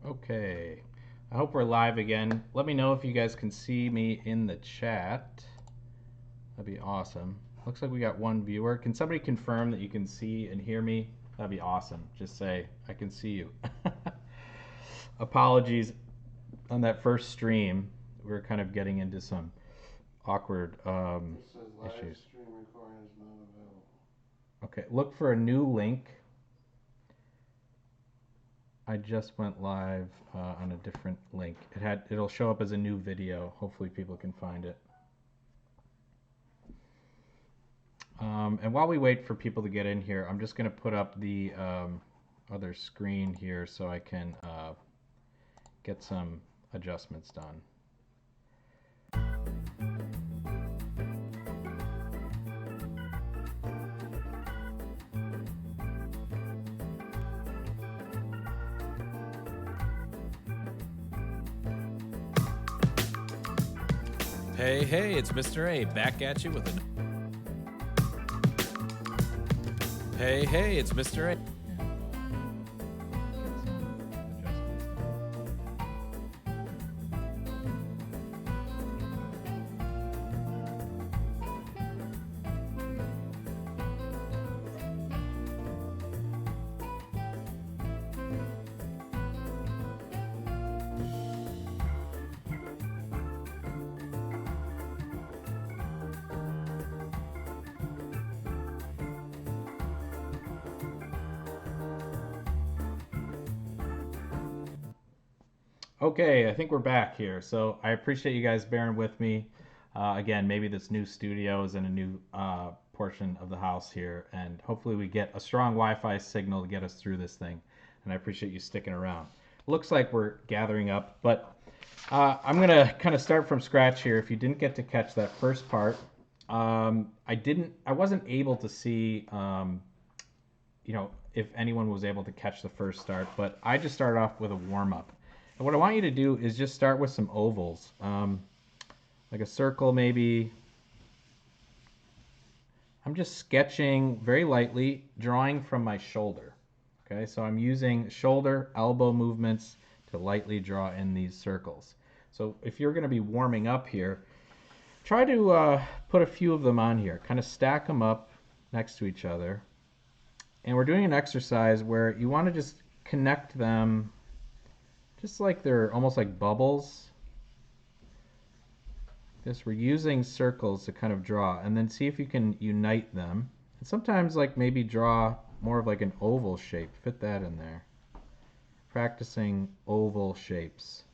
Okay, I hope we're live again. Let me know if you guys can see me in the chat. That'd be awesome. Looks like we got one viewer. Can somebody confirm that you can see and hear me? That'd be awesome. Just say, I can see you. Apologies on that first stream. We were kind of getting into some awkward It says live issues. stream recording is not available. Okay, look for a new link. I just went live on a different link. It'll show up as a new video. Hopefully people can find it. And while we wait for people to get in here, I'm just going to put up the other screen here so I can get some adjustments done. Hey, it's Mr. A back at you with a. Hey, it's Mr. A. Okay, I think we're back here. So I appreciate you guys bearing with me. Again, maybe this new studio is in a new portion of the house here, and hopefully we get a strong Wi-Fi signal to get us through this thing. And I appreciate you sticking around. Looks like we're gathering up, but I'm gonna kind of start from scratch here. If you didn't get to catch that first part, I wasn't able to see, if anyone was able to catch the first start, but I just started off with a warm up. And what I want you to do is just start with some ovals, like a circle maybe. I'm just sketching very lightly, drawing from my shoulder. Okay, so I'm using shoulder, elbow movements to lightly draw in these circles. So if you're going to be warming up here, try to put a few of them on here, kind of stack them up next to each other. And we're doing an exercise where you want to just connect them just like they're almost like bubbles. This, we're using circles to kind of draw, and then see if you can unite them. And sometimes like maybe draw more of like an oval shape, fit that in there. Practicing oval shapes.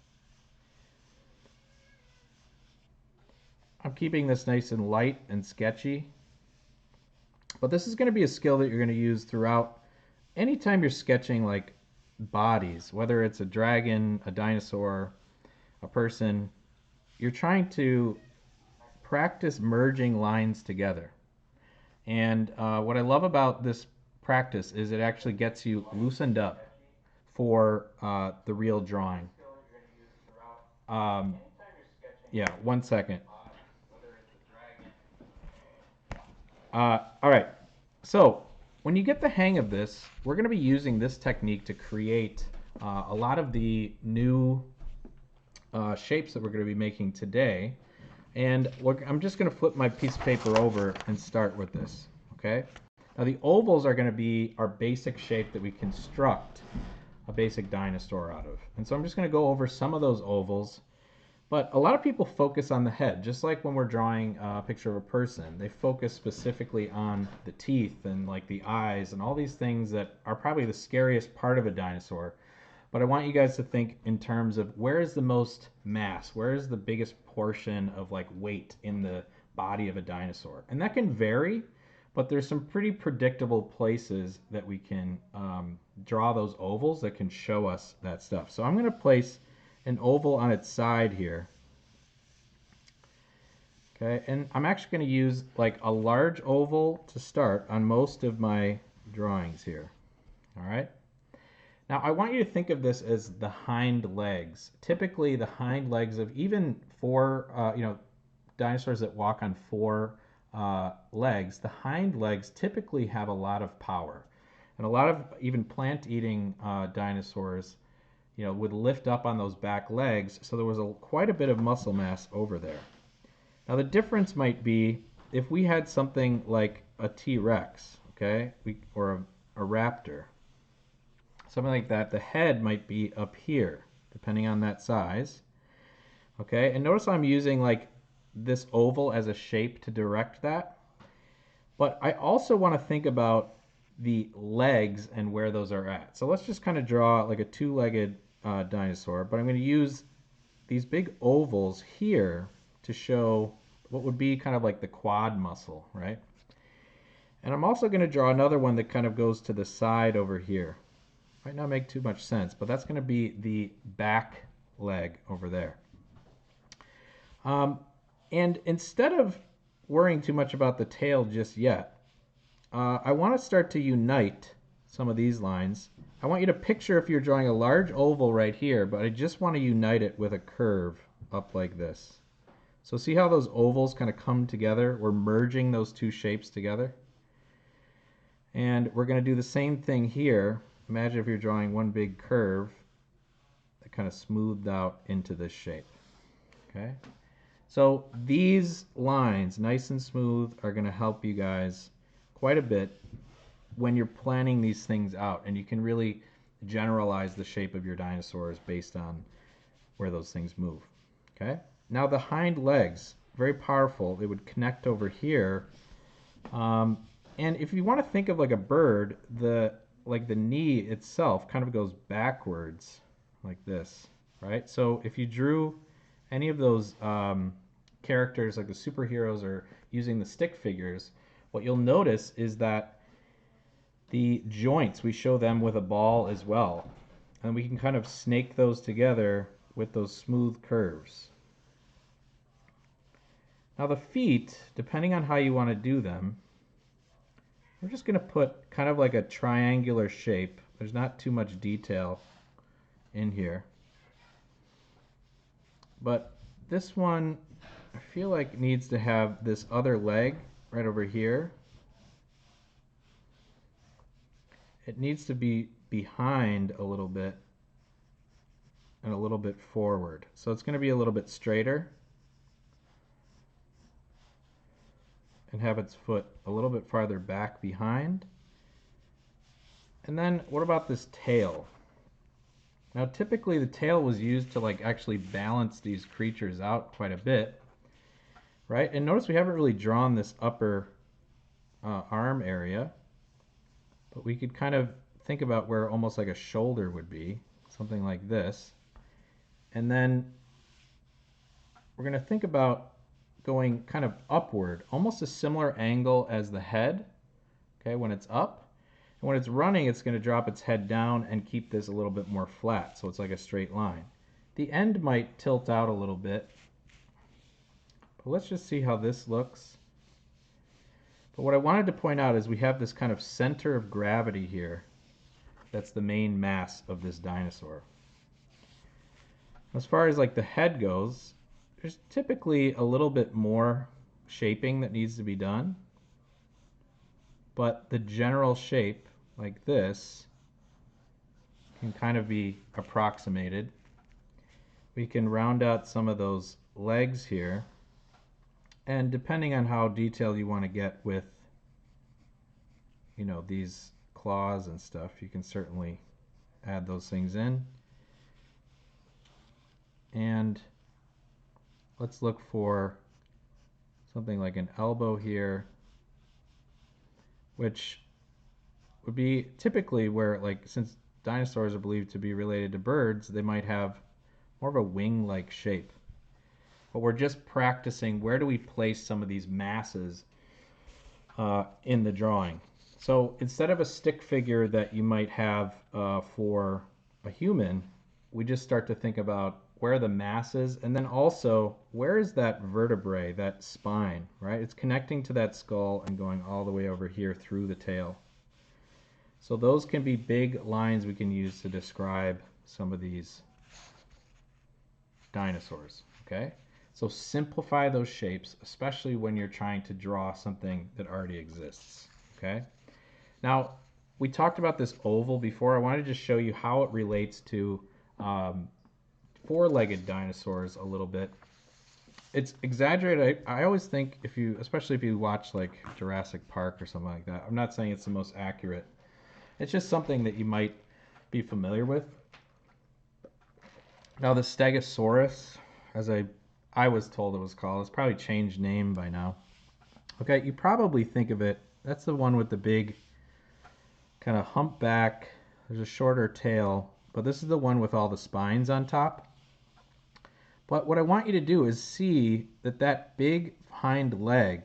I'm keeping this nice and light and sketchy, but this is going to be a skill that you're going to use throughout anytime you're sketching like bodies, whether it's a dragon, a dinosaur, a person. You're trying to practice merging lines together. And what I love about this practice is it actually gets you loosened up for the real drawing. Um, yeah, 1 second. All right, so when you get the hang of this, we're going to be using this technique to create a lot of the new shapes that we're going to be making today. And I'm just going to flip my piece of paper over and start with this, okay? Now the ovals are going to be our basic shape that we construct a basic dinosaur out of. And so I'm just going to go over some of those ovals. But a lot of people focus on the head, just like when we're drawing a picture of a person. They focus specifically on the teeth and like the eyes and all these things that are probably the scariest part of a dinosaur. But I want you guys to think in terms of where is the most mass, where is the biggest portion of like weight in the body of a dinosaur. And that can vary, but there's some pretty predictable places that we can draw those ovals that can show us that stuff. So I'm going to place an oval on its side here. Okay, and I'm actually going to use like a large oval to start on most of my drawings here. All right. Now I want you to think of this as the hind legs. Typically the hind legs of even dinosaurs that walk on four legs, the hind legs typically have a lot of power. And a lot of even plant-eating dinosaurs, would lift up on those back legs, so there was quite a bit of muscle mass over there. Now the difference might be if we had something like a T-Rex, okay, or a raptor, something like that, the head might be up here, depending on that size, okay? And notice I'm using like this oval as a shape to direct that, but I also want to think about the legs and where those are at. So let's just kind of draw like a two-legged dinosaur, but I'm going to use these big ovals here to show what would be kind of like the quad muscle, right? And I'm also going to draw another one that kind of goes to the side over here. Might not make too much sense, but that's going to be the back leg over there. And instead of worrying too much about the tail just yet, I want to start to unite some of these lines. I want you to picture if you're drawing a large oval right here, but I just want to unite it with a curve up like this. So see how those ovals kind of come together? We're merging those two shapes together. And we're going to do the same thing here. Imagine if you're drawing one big curve that kind of smoothed out into this shape. Okay? So these lines, nice and smooth, are going to help you guys quite a bit when you're planning these things out. And you can really generalize the shape of your dinosaurs based on where those things move. Okay? Now the hind legs, very powerful. They would connect over here. And if you want to think of like a bird, the knee itself kind of goes backwards like this, right? So if you drew any of those characters like the superheroes or using the stick figures, what you'll notice is that the joints, we show them with a ball as well. And we can kind of snake those together with those smooth curves. Now the feet, depending on how you want to do them, we're just going to put kind of like a triangular shape. There's not too much detail in here. But this one, I feel like needs to have this other leg right over here. It needs to be behind a little bit and a little bit forward. So it's going to be a little bit straighter and have its foot a little bit farther back behind. And then what about this tail? Now typically the tail was used to like actually balance these creatures out quite a bit, right? And notice we haven't really drawn this upper arm area, but we could kind of think about where almost like a shoulder would be, something like this. And then we're going to think about going kind of upward, almost a similar angle as the head, okay, when it's up. And when it's running, it's going to drop its head down and keep this a little bit more flat, so it's like a straight line. The end might tilt out a little bit, but let's just see how this looks. But what I wanted to point out is we have this kind of center of gravity here. That's the main mass of this dinosaur. As far as like the head goes, there's typically a little bit more shaping that needs to be done, but the general shape like this can kind of be approximated. We can round out some of those legs here, and depending on how detailed you want to get with these claws and stuff, you can certainly add those things in. And let's look for something like an elbow here, which would be typically where, like, since dinosaurs are believed to be related to birds, they might have more of a wing-like shape. But we're just practicing where do we place some of these masses in the drawing. So instead of a stick figure that you might have for a human, we just start to think about where are the masses, and then also where is that vertebrae, that spine, right? It's connecting to that skull and going all the way over here through the tail. So those can be big lines we can use to describe some of these dinosaurs, okay? So simplify those shapes, especially when you're trying to draw something that already exists, okay? Now, we talked about this oval before. I wanted to just show you how it relates to um, four-legged dinosaurs a little bit. It's exaggerated. I always think if you, especially if you watch like Jurassic Park or something like that, I'm not saying it's the most accurate. It's just something that you might be familiar with. Now the Stegosaurus, as I was told it was called, it's probably changed name by now. Okay, you probably think of it. That's the one with the big kind of humpback. There's a shorter tail, but this is the one with all the spines on top. But what I want you to do is see that that big hind leg,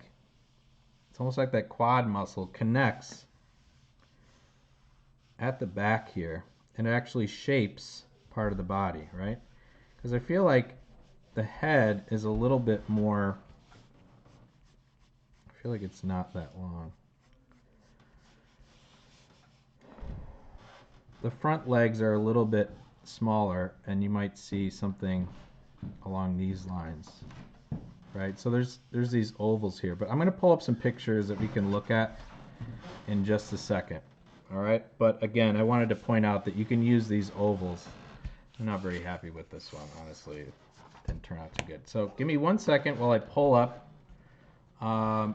it's almost like that quad muscle, connects at the back here, and it actually shapes part of the body, right? Because I feel like the head is a little bit more, I feel like it's not that long. The front legs are a little bit smaller, and you might see something along these lines, right? So there's these ovals here, but I'm going to pull up some pictures that we can look at in just a second. All right, but again, I wanted to point out that you can use these ovals. I'm not very happy with this one, honestly. It didn't turn out too good. So give me 1 second while I pull up. Oh,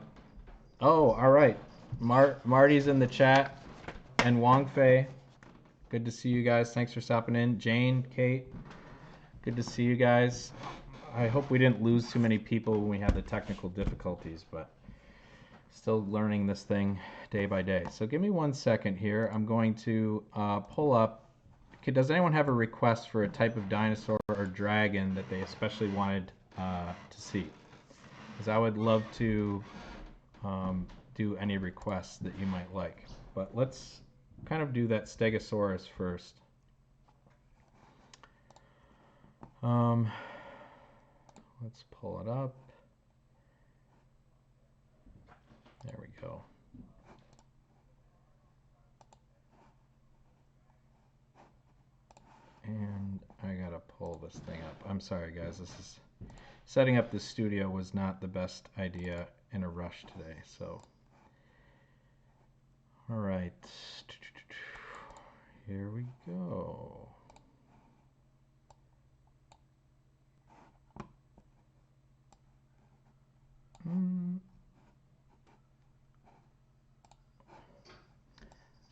all right. Marty's in the chat, and Wong Fei. Good to see you guys. Thanks for stopping in. Jane, Kate, good to see you guys. I hope we didn't lose too many people when we had the technical difficulties, but still learning this thing day by day. So give me 1 second here. I'm going to pull up. Okay, does anyone have a request for a type of dinosaur or dragon that they especially wanted to see? Because I would love to do any requests that you might like. But let's kind of do that Stegosaurus first. Let's pull it up. There we go. And I gotta pull this thing up. I'm sorry, guys. This is setting up the studio was not the best idea in a rush today. So, all right, here we go.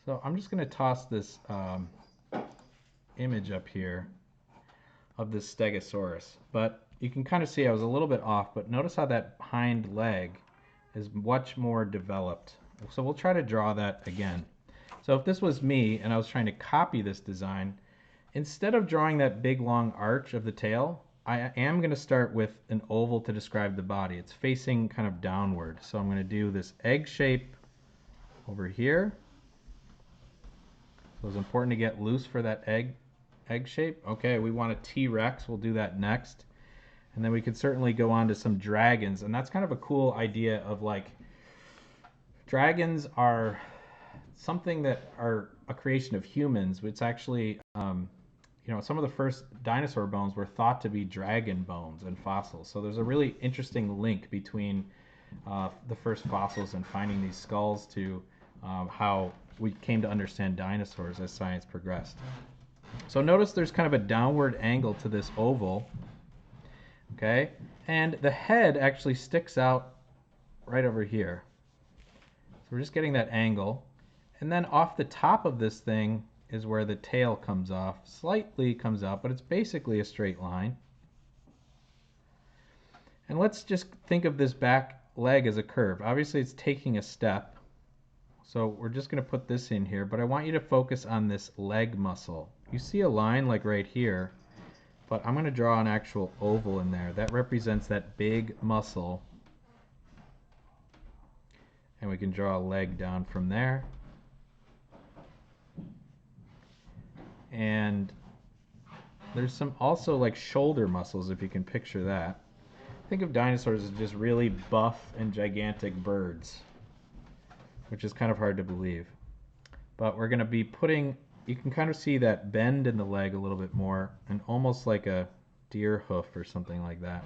So I'm just going to toss this image up here of this Stegosaurus. But you can kind of see I was a little bit off, but notice how that hind leg is much more developed. So we'll try to draw that again. So if this was me and I was trying to copy this design, instead of drawing that big long arch of the tail, I am going to start with an oval to describe the body. It's facing kind of downward. So I'm going to do this egg shape over here. So it's important to get loose for that egg shape. Okay, we want a T-Rex. We'll do that next. And then we could certainly go on to some dragons. And that's kind of a cool idea of like, dragons are something that are a creation of humans. It's actually, some of the first dinosaur bones were thought to be dragon bones and fossils. So there's a really interesting link between the first fossils and finding these skulls to how we came to understand dinosaurs as science progressed. So notice there's kind of a downward angle to this oval, okay? And the head actually sticks out right over here. So we're just getting that angle. And then off the top of this thing is where the tail comes off. Slightly comes out, but it's basically a straight line. And let's just think of this back leg as a curve. Obviously it's taking a step. So we're just going to put this in here, but I want you to focus on this leg muscle. You see a line like right here, but I'm going to draw an actual oval in there. That represents that big muscle. And we can draw a leg down from there. And there's some also like shoulder muscles, if you can picture that. Think of dinosaurs as just really buff and gigantic birds, which is kind of hard to believe. But we're going to be putting, you can kind of see that bend in the leg a little bit more, and almost like a deer hoof or something like that.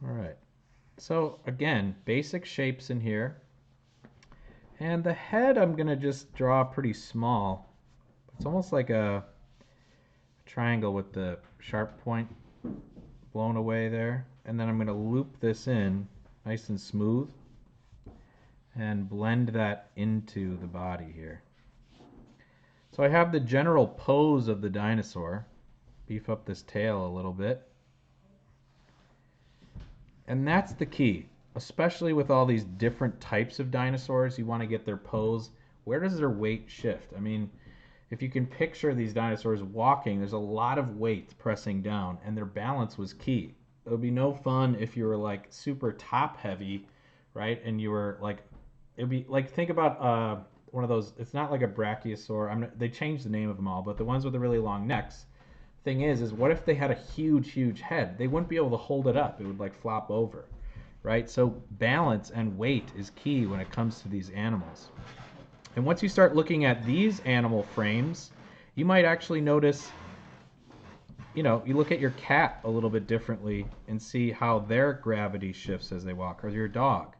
All right. So again, basic shapes in here. And the head I'm going to just draw pretty small. It's almost like a triangle with the sharp point blown away there. And then I'm going to loop this in nice and smooth and blend that into the body here. So I have the general pose of the dinosaur. Beef up this tail a little bit. And that's the key, especially with all these different types of dinosaurs. You want to get their pose. Where does their weight shift? I mean, if you can picture these dinosaurs walking, there's a lot of weight pressing down, and their balance was key. It would be no fun if you were like super top heavy, right? And you were like, it'd be like, think about one of those. It's not like a brachiosaur. They changed the name of them all, but the ones with the really long necks. Thing is what if they had a huge head? They wouldn't be able to hold it up. It would like flop over, right? So balance and weight is key when it comes to these animals. And once you start looking at these animal frames, you might actually notice, you look at your cat a little bit differently and see how their gravity shifts as they walk, or your dog.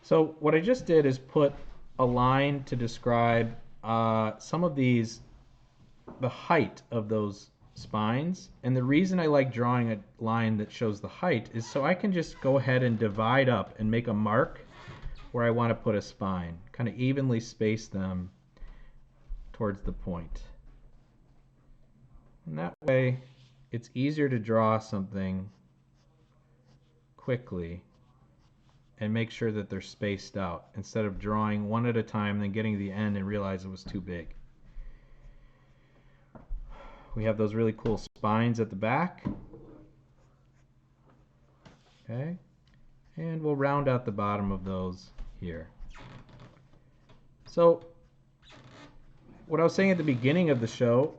So what I just did is put a line to describe some of these, the height of those spines. And the reason I like drawing a line that shows the height is so I can just go ahead and divide up and make a mark where I want to put a spine, kind of evenly space them towards the point. And that way it's easier to draw something quickly and make sure that they're spaced out instead of drawing one at a time and then getting to the end and realize it was too big. We have those really cool spines at the back. Okay. And we'll round out the bottom of those here. So what I was saying at the beginning of the show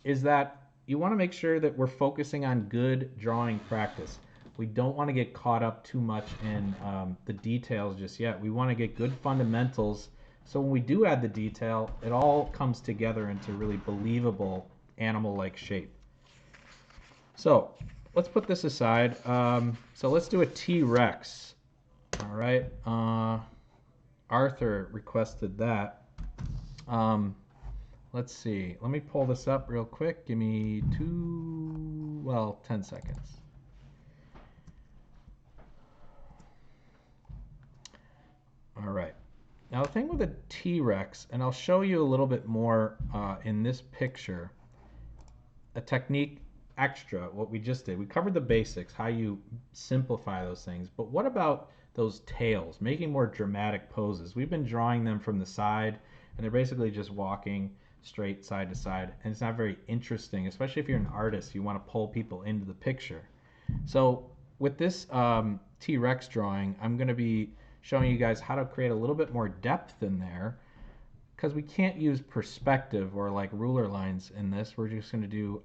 is that you want to make sure that we're focusing on good drawing practice. We don't want to get caught up too much in the details just yet. We want to get good fundamentals, so when we do add the detail, it all comes together into really believable animal-like shape. So let's put this aside. So let's do a T-Rex. All right. Arthur requested that. Let's see. Let me pull this up real quick. Give me 10 seconds. All right. Now the thing with a T-Rex, and I'll show you a little bit more in this picture, a technique extra, what we just did. We covered the basics, how you simplify those things, but what about those tails, making more dramatic poses? We've been drawing them from the side, and they're basically just walking straight side to side, and it's not very interesting, especially if you're an artist. You want to pull people into the picture. So with this T-Rex drawing, I'm going to be showing you guys how to create a little bit more depth in there, because we can't use perspective or like ruler lines in this. We're just going to do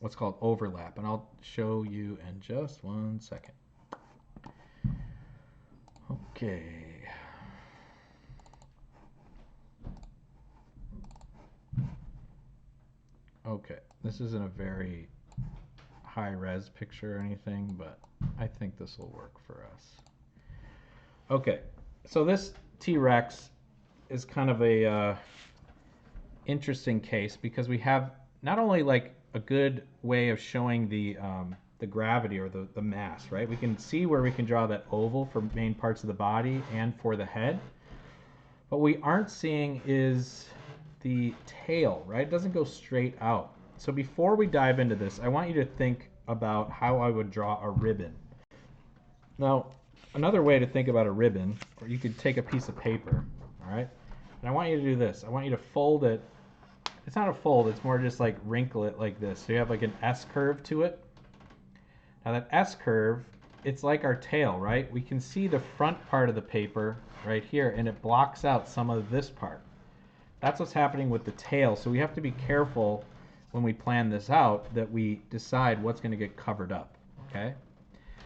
what's called overlap, and I'll show you in just 1 second. Okay. Okay, this isn't a very high-res picture or anything, but I think this will work for us. Okay, so this T-Rex is kind of a interesting case because we have not only like a good way of showing the gravity or the mass, right? We can see where we can draw that oval for main parts of the body and for the head. What we aren't seeing is the tail, right? It doesn't go straight out. So before we dive into this, I want you to think about how I would draw a ribbon. Now, another way to think about a ribbon, or you could take a piece of paper, all right? And I want you to do this. I want you to fold it. It's not a fold, it's more just like wrinkle it like this. So you have like an S curve to it. Now that S curve, it's like our tail, right? We can see the front part of the paper right here, and it blocks out some of this part. That's what's happening with the tail. So we have to be careful when we plan this out that we decide what's going to get covered up, okay?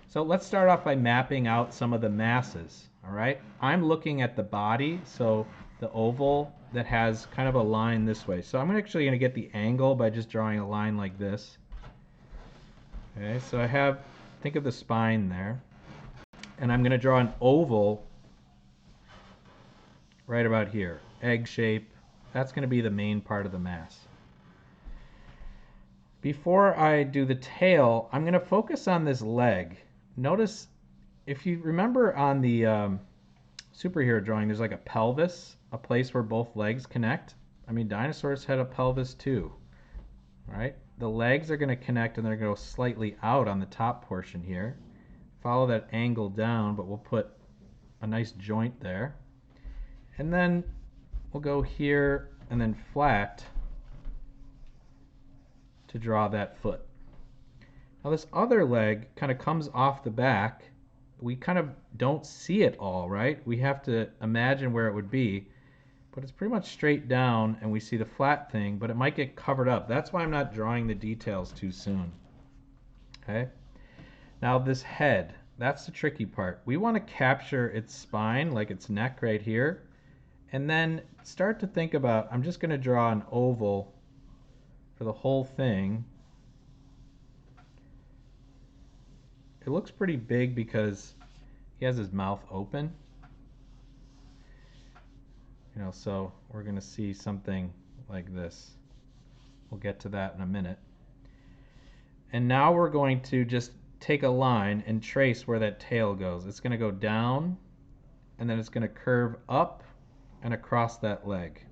So let's start off by mapping out some of the masses, all right? I'm looking at the body, so the oval that has kind of a line this way. So I'm actually going to get the angle by just drawing a line like this. Okay, so think of the spine there. And I'm going to draw an oval right about here. Egg shape. That's going to be the main part of the mass. Before I do the tail, I'm going to focus on this leg. Notice, if you remember on the superhero drawing, there's like a pelvis, a place where both legs connect. I mean, dinosaurs had a pelvis too, right? The legs are going to connect and they're going to go slightly out on the top portion here. Follow that angle down, but we'll put a nice joint there. And then we'll go here and then flat to draw that foot. Now this other leg kind of comes off the back. We kind of don't see it all, right? We have to imagine where it would be, but it's pretty much straight down and we see the flat thing, but it might get covered up. That's why I'm not drawing the details too soon. Okay? Now this head, that's the tricky part. We want to capture its spine, like its neck right here, and then start to think about, I'm just going to draw an oval for the whole thing. It looks pretty big because he has his mouth open. You know, so we're going to see something like this. We'll get to that in a minute. And now we're going to just take a line and trace where that tail goes. It's going to go down, and then it's going to curve up and across that leg.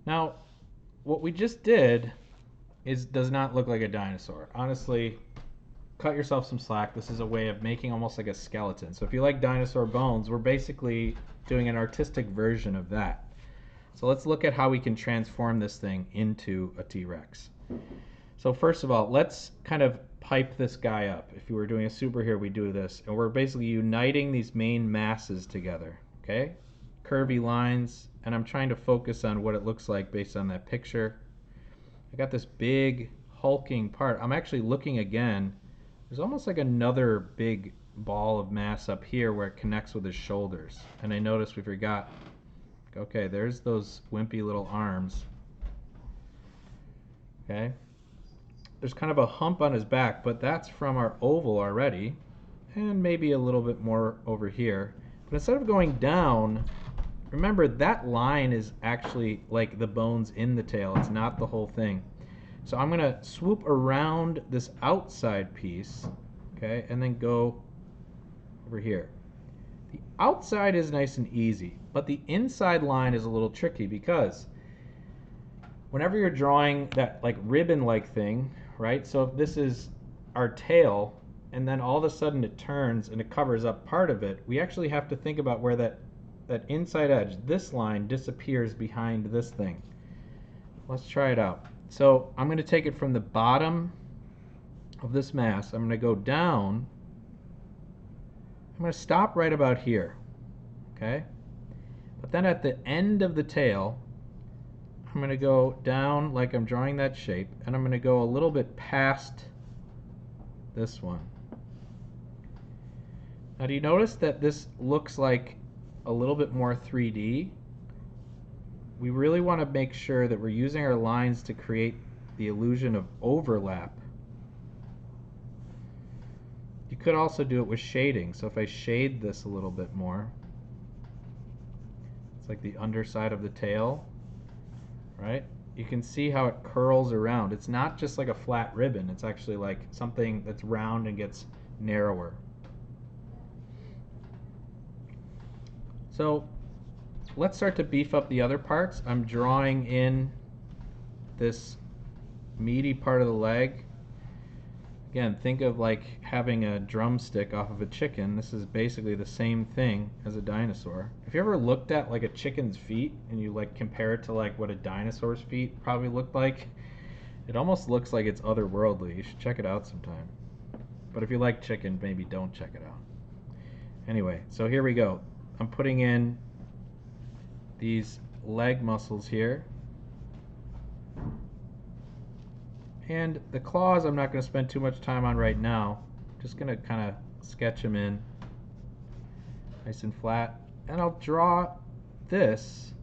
Now, what we just did does not look like a dinosaur. Honestly, cut yourself some slack. This is a way of making almost like a skeleton. So if you like dinosaur bones, we're basically doing an artistic version of that. So let's look at how we can transform this thing into a T-Rex. So first of all, let's kind of pipe this guy up. If you were doing a superhero, we do this. And we're basically uniting these main masses together. Okay? Curvy lines. And I'm trying to focus on what it looks like based on that picture. I got this big hulking part. I'm actually looking again. There's almost like another big ball of mass up here where it connects with his shoulders. And I noticed we forgot. Okay, there's those wimpy little arms. Okay. There's kind of a hump on his back, but that's from our oval already. And maybe a little bit more over here. But instead of going down, remember that line is actually like the bones in the tail. It's not the whole thing. So I'm going to swoop around this outside piece, okay, and then go over here. The outside is nice and easy, but the inside line is a little tricky because whenever you're drawing that like ribbon-like thing, right? So if this is our tail, and then all of a sudden it turns and it covers up part of it, we actually have to think about where that inside edge, this line, disappears behind this thing. Let's try it out. So I'm going to take it from the bottom of this mass. I'm going to go down. I'm going to stop right about here. Okay? But then at the end of the tail, I'm going to go down like I'm drawing that shape, and I'm going to go a little bit past this one. Now do you notice that this looks like a little bit more 3D? We really want to make sure that we're using our lines to create the illusion of overlap. You could also do it with shading. So if I shade this a little bit more, it's like the underside of the tail, right? You can see how it curls around. It's not just like a flat ribbon. It's actually like something that's round and gets narrower. So let's start to beef up the other parts. I'm drawing in this meaty part of the leg. Again, think of like having a drumstick off of a chicken. This is basically the same thing as a dinosaur. If you ever looked at like a chicken's feet and you like compare it to like what a dinosaur's feet probably looked like, it almost looks like it's otherworldly. You should check it out sometime. But if you like chicken, maybe don't check it out. Anyway, so here we go. I'm putting in these leg muscles here. And the claws I'm not going to spend too much time on right now. Just going to kind of sketch them in nice and flat. And I'll draw this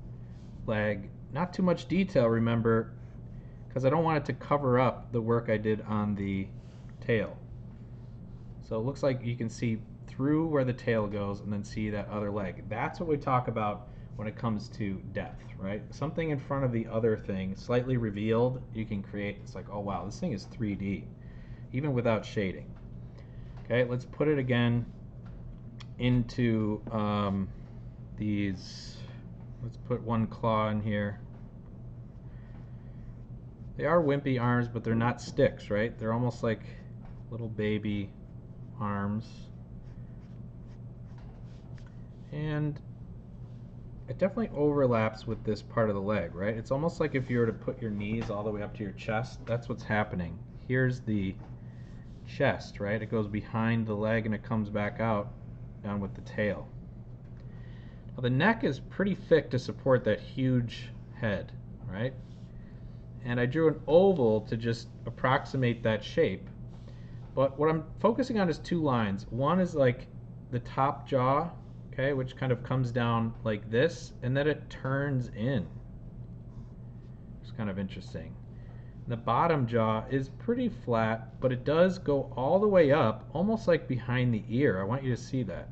leg. Not too much detail, remember, because I don't want it to cover up the work I did on the tail. So it looks like you can see through where the tail goes and then see that other leg. That's what we talk about when it comes to depth, right? Something in front of the other thing, slightly revealed, you can create, it's like, oh wow, this thing is 3D, even without shading. Okay, let's put it again into these, let's put one claw in here. They are wimpy arms, but they're not sticks, right? They're almost like little baby arms. And it definitely overlaps with this part of the leg, right? It's almost like if you were to put your knees all the way up to your chest, that's what's happening. Here's the chest, right? It goes behind the leg and it comes back out down with the tail. Now the neck is pretty thick to support that huge head, right? And I drew an oval to just approximate that shape. But what I'm focusing on is two lines. One is like the top jaw, okay, which kind of comes down like this, and then it turns in. It's kind of interesting. The bottom jaw is pretty flat, but it does go all the way up, almost like behind the ear. I want you to see that.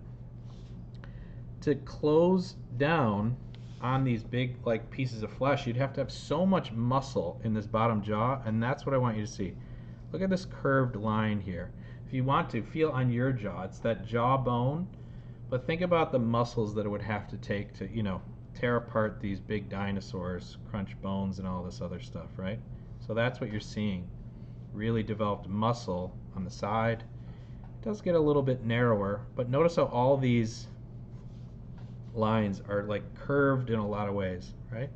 To close down on these big like pieces of flesh, you'd have to have so much muscle in this bottom jaw, and that's what I want you to see. Look at this curved line here. If you want to, feel on your jaw. It's that jawbone, but think about the muscles that it would have to take to, you know, tear apart these big dinosaurs, crunch bones and all this other stuff, right? So that's what you're seeing. Really developed muscle on the side. It does get a little bit narrower, but notice how all these lines are like curved in a lot of ways, right?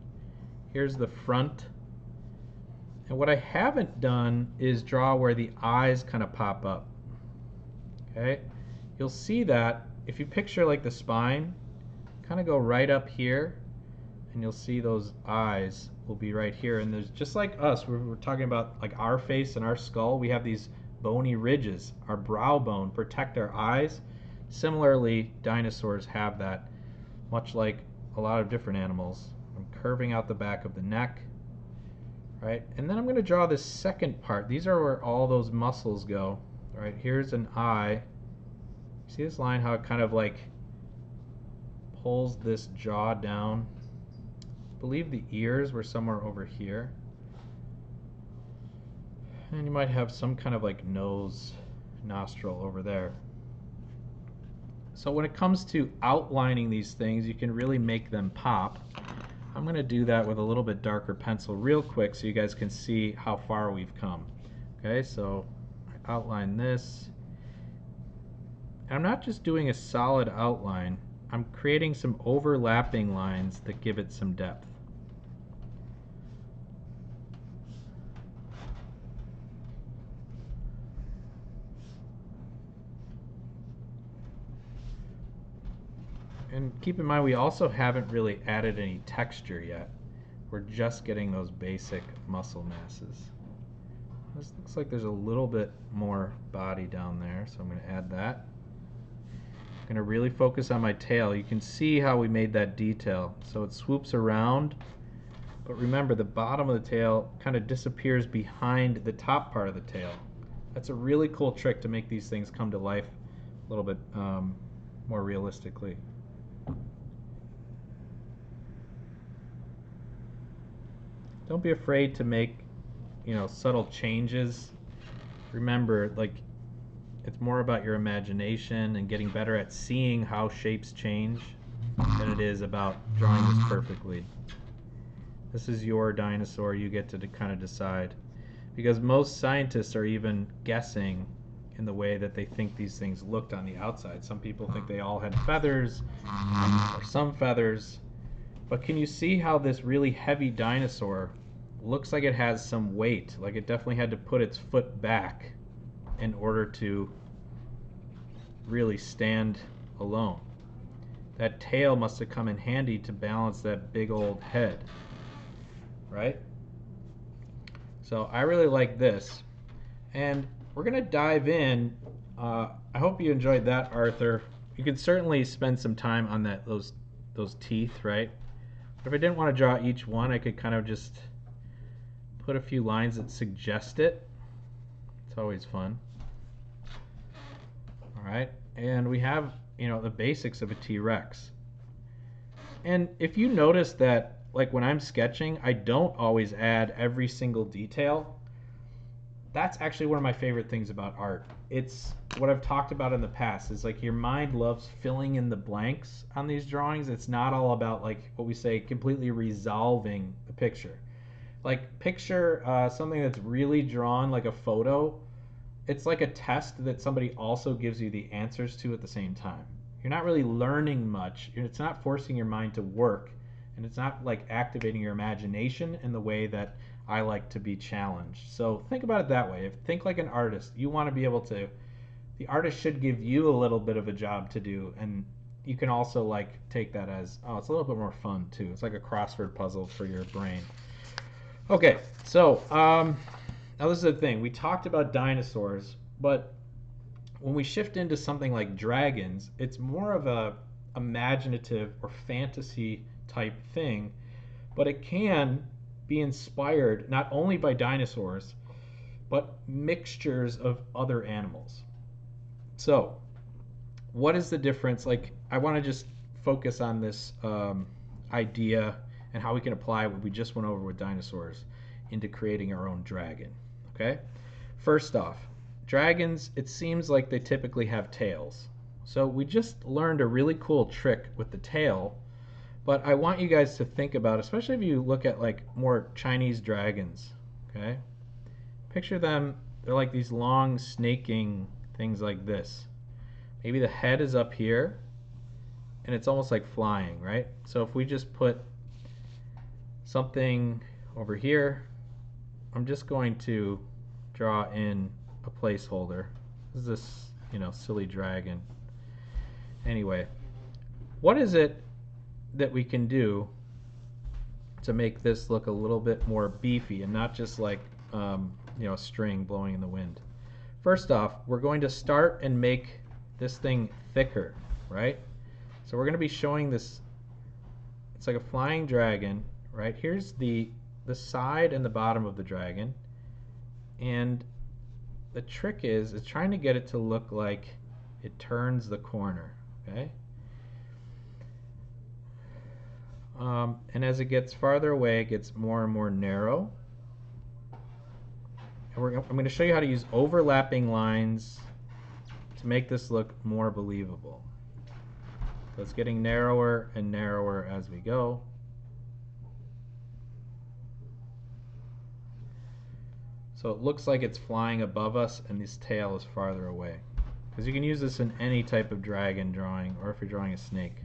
Here's the front. And what I haven't done is draw where the eyes kind of pop up. Okay? You'll see that if you picture like the spine, kind of go right up here, and you'll see those eyes will be right here. And there's just like us, we're talking about like our face and our skull, we have these bony ridges. Our brow bone protect our eyes. Similarly, dinosaurs have that, much like a lot of different animals. I'm curving out the back of the neck, right? And then I'm going to draw this second part. These are where all those muscles go. All right, here's an eye. See this line, how it kind of like pulls this jaw down? I believe the ears were somewhere over here. And you might have some kind of like nose, nostril over there. So when it comes to outlining these things, you can really make them pop. I'm going to do that with a little bit darker pencil real quick so you guys can see how far we've come. Okay, so I outline this. And I'm not just doing a solid outline, I'm creating some overlapping lines that give it some depth. And keep in mind, we also haven't really added any texture yet. We're just getting those basic muscle masses. This looks like there's a little bit more body down there, so I'm going to add that. I'm going to really focus on my tail. You can see how we made that detail. So it swoops around, but remember the bottom of the tail kind of disappears behind the top part of the tail. That's a really cool trick to make these things come to life a little bit more realistically. Don't be afraid to make, you know, subtle changes. Remember, like, it's more about your imagination and getting better at seeing how shapes change than it is about drawing this perfectly. This is your dinosaur. You get to kind of decide. Because most scientists are even guessing in the way that they think these things looked on the outside. Some people think they all had feathers, or some feathers. But can you see how this really heavy dinosaur looks like it has some weight? Like it definitely had to put its foot back in order to really stand alone. That tail must have come in handy to balance that big old head, right? So I really like this. And we're going to dive in. I hope you enjoyed that, Arthur. You can certainly spend some time on those teeth, right? But if I didn't want to draw each one, I could kind of just put a few lines that suggest it. It's always fun. right? And we have, the basics of a T-Rex. And if you notice that, like when I'm sketching, I don't always add every single detail. That's actually one of my favorite things about art. It's what I've talked about in the past. Is like your mind loves filling in the blanks on these drawings. It's not all about like what we say completely resolving the picture. Like picture something that's really drawn like a photo. It's like a test that somebody also gives you the answers to at the same time. You're not really learning much. It's not forcing your mind to work, and it's not like activating your imagination in the way that I like to be challenged. So think about it that way. Think like an artist. You want to be able to. The artist should give you a little bit of a job to do, and you can also like take that as, oh, it's a little bit more fun too. It's like a crossword puzzle for your brain. Okay, so now this is the thing. We talked about dinosaurs, but when we shift into something like dragons, it's more of a imaginative or fantasy type thing, but it can be inspired not only by dinosaurs, but mixtures of other animals. So, what is the difference? Like, I want to just focus on this idea and how we can apply what we just went over with dinosaurs into creating our own dragon. Okay? First off, dragons, it seems like they typically have tails. So we just learned a really cool trick with the tail, but I want you guys to think about, especially if you look at like more Chinese dragons, okay? Picture them, they're like these long snaking things like this. Maybe the head is up here, and it's almost like flying, right? So if we just put something over here, I'm just going to draw in a placeholder. This is this, silly dragon. Anyway, what is it that we can do to make this look a little bit more beefy and not just like, a string blowing in the wind? First off, we're going to start and make this thing thicker, right? So we're going to be showing this, it's like a flying dragon, right? Here's the side and the bottom of the dragon, and the trick is trying to get it to look like it turns the corner, okay? And as it gets farther away, it gets more and more narrow. And I'm going to show you how to use overlapping lines to make this look more believable. So it's getting narrower and narrower as we go. So it looks like it's flying above us and this tail is farther away. Because you can use this in any type of dragon drawing, or if you're drawing a snake.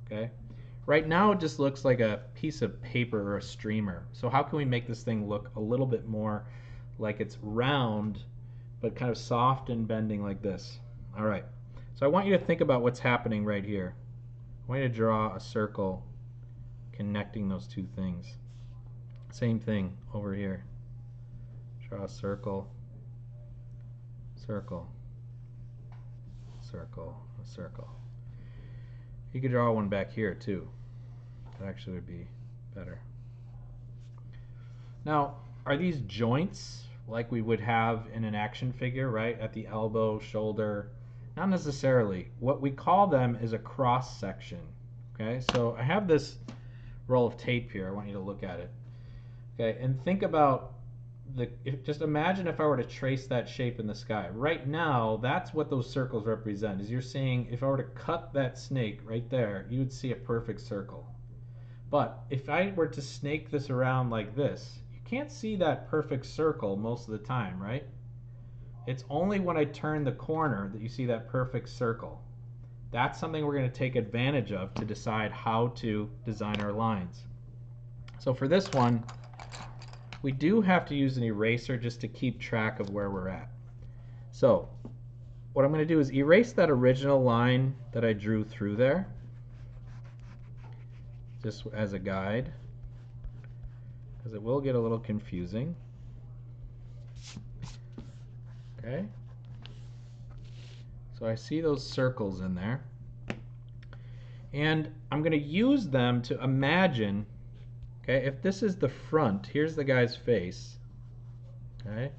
Okay? Right now it just looks like a piece of paper or a streamer. So how can we make this thing look a little bit more like it's round, but kind of soft and bending like this? All right. So I want you to think about what's happening right here. I want you to draw a circle connecting those two things. Same thing over here. Draw a circle, circle, circle, a circle. You could draw one back here too. That actually would be better. Now, are these joints like we would have in an action figure, right? At the elbow, shoulder? Not necessarily. What we call them is a cross section. Okay, so I have this roll of tape here. I want you to look at it. Okay, and think about just imagine if I were to trace that shape in the sky. Right now, that's what those circles represent. Is you're seeing, if I were to cut that snake right there, you would see a perfect circle. But if I were to snake this around like this, you can't see that perfect circle most of the time, right? It's only when I turn the corner that you see that perfect circle. That's something we're going to take advantage of to decide how to design our lines. So for this one, we do have to use an eraser just to keep track of where we're at. So what I'm going to do is erase that original line that I drew through there, just as a guide, because it will get a little confusing. Okay. So I see those circles in there. And I'm going to use them to imagine, okay, if this is the front, here's the guy's face, okay?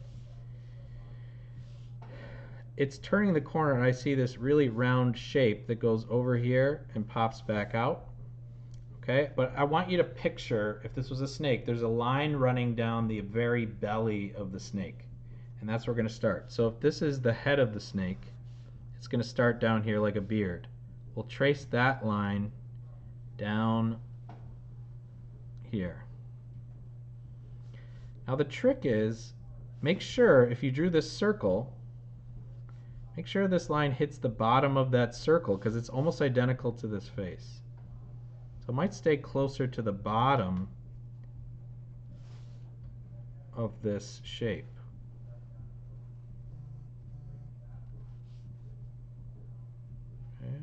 it's turning the corner and I see this really round shape that goes over here and pops back out. Okay, but I want you to picture, if this was a snake, there's a line running down the very belly of the snake. And that's where we're going to start. So if this is the head of the snake, it's going to start down here like a beard. We'll trace that line down here. Now the trick is, make sure if you drew this circle, make sure this line hits the bottom of that circle because it's almost identical to this face. So it might stay closer to the bottom of this shape. Okay.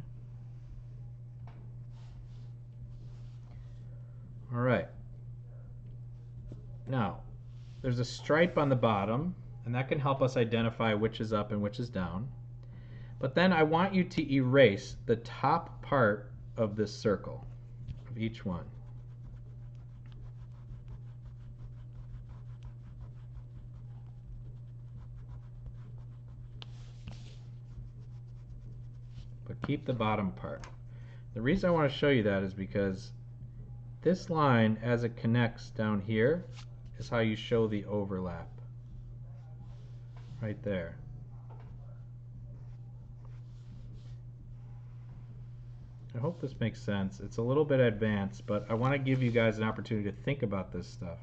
All right. Now, there's a stripe on the bottom, and that can help us identify which is up and which is down. But then I want you to erase the top part of this circle, of each one. But keep the bottom part. The reason I want to show you that is because this line, as it connects down here, is how you show the overlap. Right there. I hope this makes sense. It's a little bit advanced, but I want to give you guys an opportunity to think about this stuff.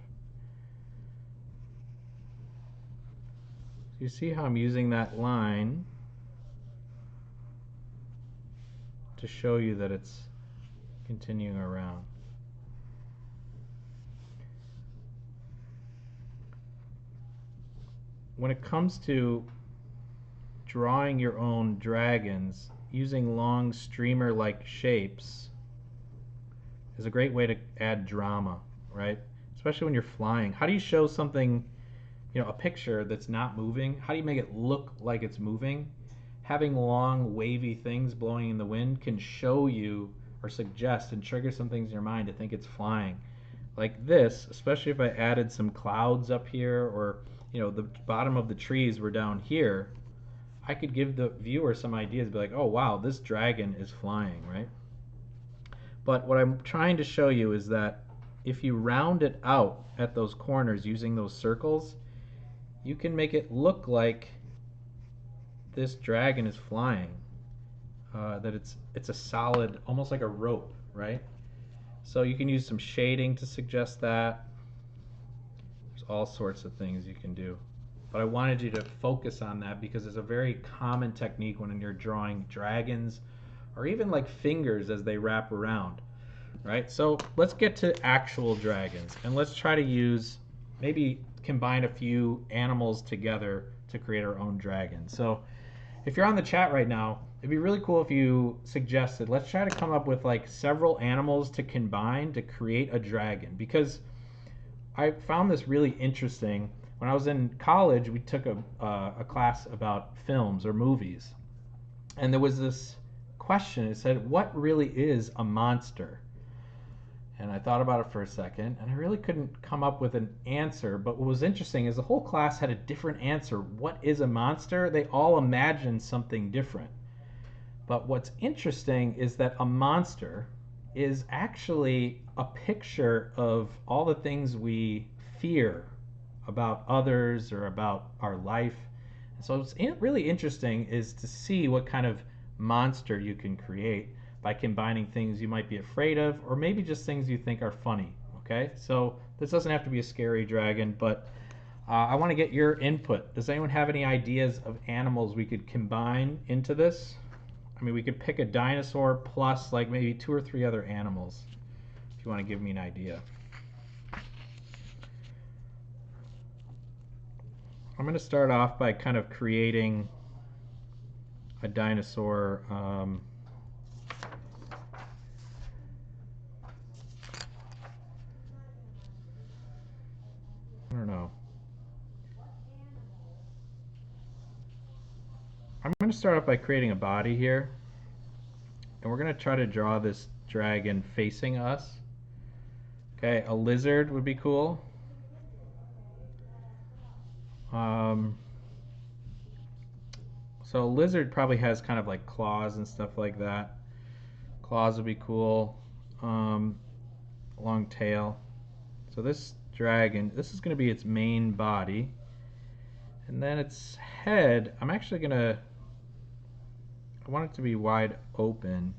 So you see how I'm using that line to show you that it's continuing around. When it comes to drawing your own dragons, using long streamer-like shapes is a great way to add drama, right? Especially when you're flying. How do you show something, a picture that's not moving? How do you make it look like it's moving? Having long, wavy things blowing in the wind can show you or suggest and trigger some things in your mind to think it's flying. Like this, especially if I added some clouds up here or the bottom of the trees were down here, I could give the viewer some ideas, be like, oh wow, this dragon is flying, right? But what I'm trying to show you is that if you round it out at those corners using those circles, you can make it look like this dragon is flying. That it's a solid, almost like a rope, right? So you can use some shading to suggest that. There's all sorts of things you can do. But I wanted you to focus on that because it's a very common technique when you're drawing dragons or even like fingers as they wrap around, right? So let's get to actual dragons and let's try to maybe combine a few animals together to create our own dragon. So if you're on the chat right now, it'd be really cool if you suggested, let's try to come up with like several animals to combine to create a dragon, because I found this really interesting. When I was in college, we took a class about films or movies. And there was this question. It said, what really is a monster? And I thought about it for a second, and I really couldn't come up with an answer. But what was interesting is the whole class had a different answer. What is a monster? They all imagined something different. But what's interesting is that a monster is actually a picture of all the things we fear about others or about our life. So what's really interesting is to see what kind of monster you can create by combining things you might be afraid of or maybe just things you think are funny. Okay, so this doesn't have to be a scary dragon, but I want to get your input. Does anyone have any ideas of animals we could combine into this? I mean, we could pick a dinosaur plus like maybe 2 or 3 other animals if you want to give me an idea. I'm going to start off by kind of creating a dinosaur. I don't know. I'm going to start off by creating a body here. And we're going to try to draw this dragon facing us. Okay, a lizard would be cool. So a lizard probably has kind of like claws and stuff like that. Claws would be cool. Um, Long tail. So this dragon, this is going to be its main body. And then its head, I'm actually going to, I want it to be wide open.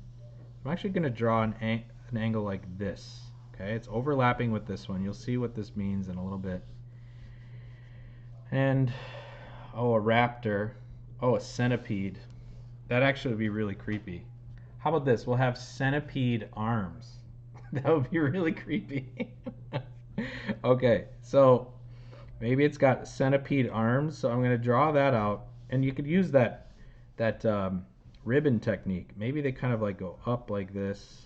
I'm actually going to draw an angle like this. Okay, it's overlapping with this one. You'll see what this means in a little bit. And, oh, a raptor. Oh, a centipede. That actually would be really creepy. How about this? We'll have centipede arms. That would be really creepy. Okay, so maybe it's got centipede arms, so I'm going to draw that out. And you could use that ribbon technique. Maybe they kind of like go up like this.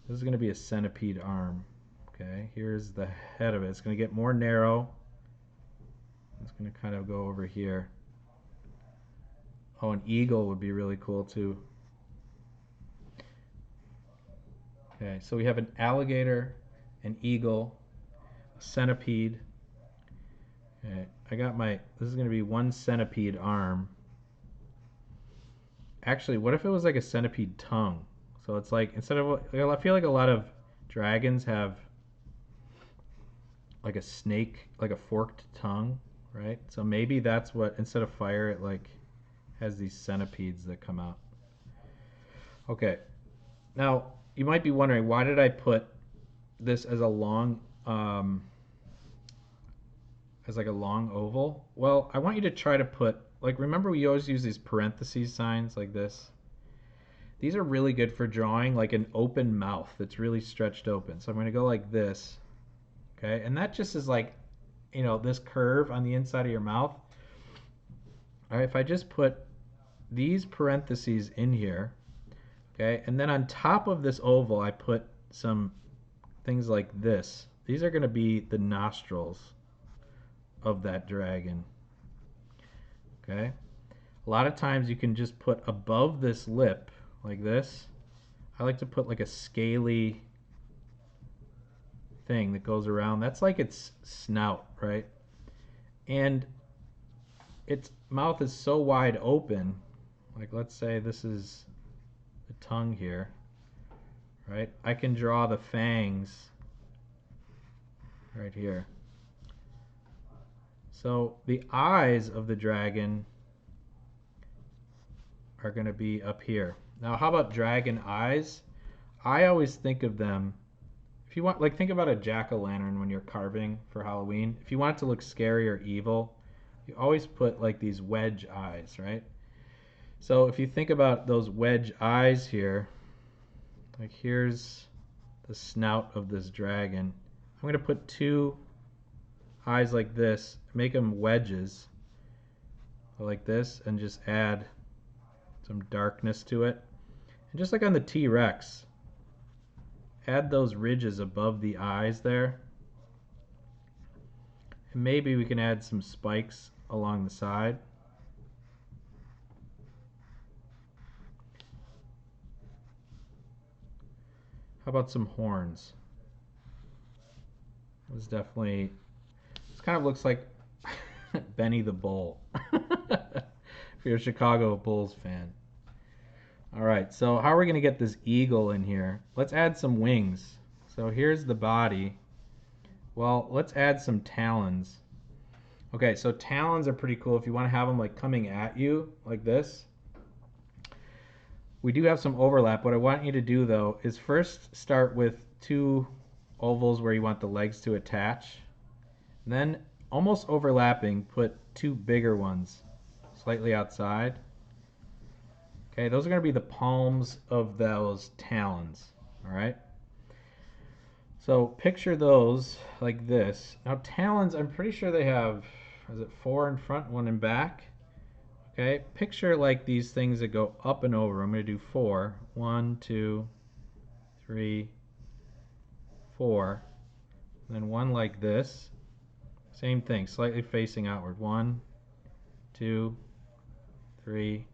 This is going to be a centipede arm. Okay, here's the head of it. It's going to get more narrow. It's going to kind of go over here. Oh, an eagle would be really cool too. Okay, so we have an alligator, an eagle, a centipede. Okay, this is going to be one centipede arm. Actually, what if it was like a centipede tongue? So it's like, instead of, I feel like a lot of dragons have like a snake, like a forked tongue, right? So maybe that's what, instead of fire, it like has these centipedes that come out. Okay, now you might be wondering, why did I put this as a long, as like a long oval? Well, I want you to try to put, like, remember we always use these parentheses signs like this? These are really good for drawing like an open mouth that's really stretched open. So I'm going to go like this, okay? And that just is like, you know, this curve on the inside of your mouth. All right, if I just put these parentheses in here, okay, and then on top of this oval, I put some things like this. These are going to be the nostrils of that dragon, okay? A lot of times you can just put above this lip, like this. I like to put like a scaly thing that goes around. That's like its snout, right? And its mouth is so wide open. Like, let's say this is the tongue here, right? I can draw the fangs right here. So the eyes of the dragon are going to be up here. Now, how about dragon eyes? I always think of them, if you want, like, think about a jack-o'-lantern when you're carving for Halloween. If you want it to look scary or evil, you always put like these wedge eyes, right? So if you think about those wedge eyes here, like here's the snout of this dragon. I'm going to put two eyes like this, make them wedges like this, and just add some darkness to it. And just like on the T-Rex, add those ridges above the eyes there. And maybe we can add some spikes along the side. How about some horns? This definitely, this kind of looks like Benny the Bull. If you're a Chicago Bulls fan. All right, so how are we going to get this eagle in here? Let's add some wings. So here's the body. Well, let's add some talons. Okay, so talons are pretty cool if you want to have them like coming at you like this. We do have some overlap. What I want you to do though is first start with two ovals where you want the legs to attach. Then almost overlapping, put two bigger ones slightly outside. Okay, those are going to be the palms of those talons, all right? So picture those like this. Now talons, I'm pretty sure they have, is it 4 in front, 1 in back? Okay, picture like these things that go up and over. I'm going to do 4. 1, 2, 3, 4. And then one like this. Same thing, slightly facing outward. 1, 2, 3,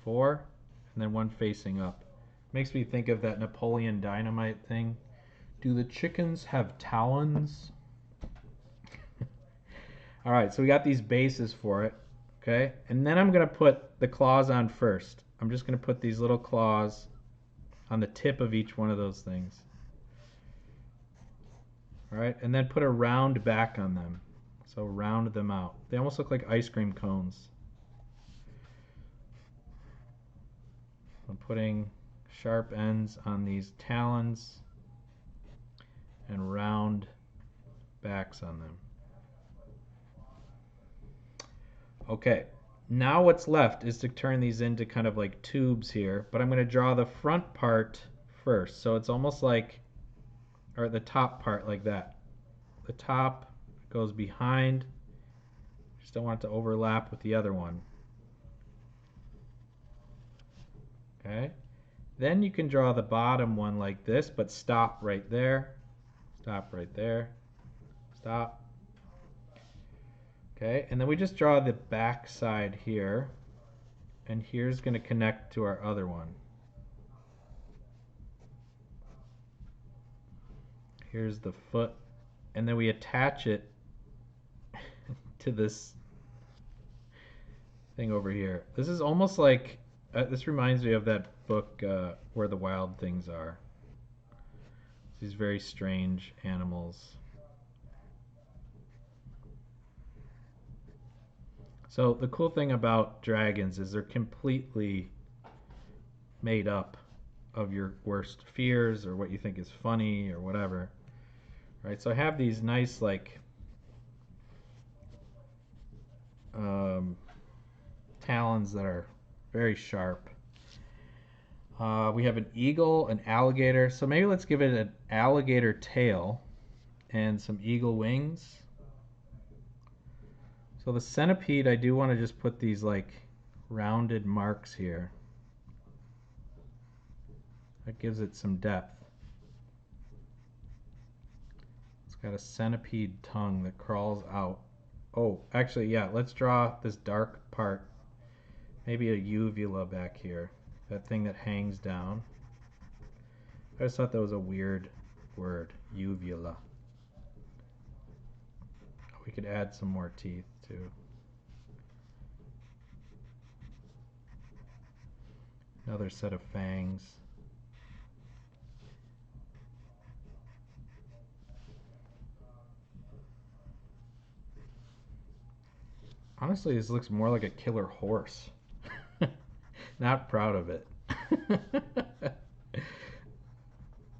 4. And then one facing up. Makes me think of that Napoleon Dynamite thing. Do the chickens have talons? All right, so we got these bases for it. Okay, and then I'm going to put the claws on first. I'm just going to put these little claws on the tip of each one of those things. All right, and then put a round back on them. So round them out. They almost look like ice cream cones. I'm putting sharp ends on these talons and round backs on them. Okay, now what's left is to turn these into kind of like tubes here, but I'm going to draw the front part first. So it's almost like, or the top part like that. The top goes behind. Just don't want it to overlap with the other one. Okay. Then you can draw the bottom one like this, but stop right there. Stop right there. Stop. Okay, and then we just draw the back side here, and here's going to connect to our other one. Here's the foot, and then we attach it to this thing over here. This is almost like, this reminds me of that book, Where the Wild Things Are. These very strange animals. So the cool thing about dragons is they're completely made up of your worst fears or what you think is funny or whatever. Right? So I have these nice like talons that are very sharp. We have an eagle, an alligator. So maybe let's give it an alligator tail and some eagle wings. So the centipede, I do want to just put these like rounded marks here. That gives it some depth. It's got a centipede tongue that crawls out. Oh, actually, yeah, let's draw this dark part. Maybe a uvula back here. That thing that hangs down. I just thought that was a weird word, uvula. We could add some more teeth too. Another set of fangs. Honestly, this looks more like a killer horse. Not proud of it.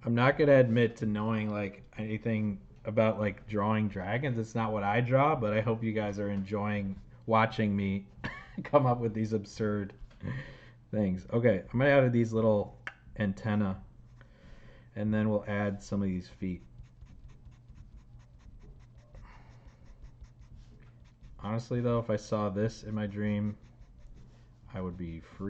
I'm not gonna admit to knowing like anything about like drawing dragons. It's not what I draw, but I hope you guys are enjoying watching me come up with these absurd things. Okay, I'm gonna add these little antenna, and then we'll add some of these feet. Honestly though, if I saw this in my dream, I would be free.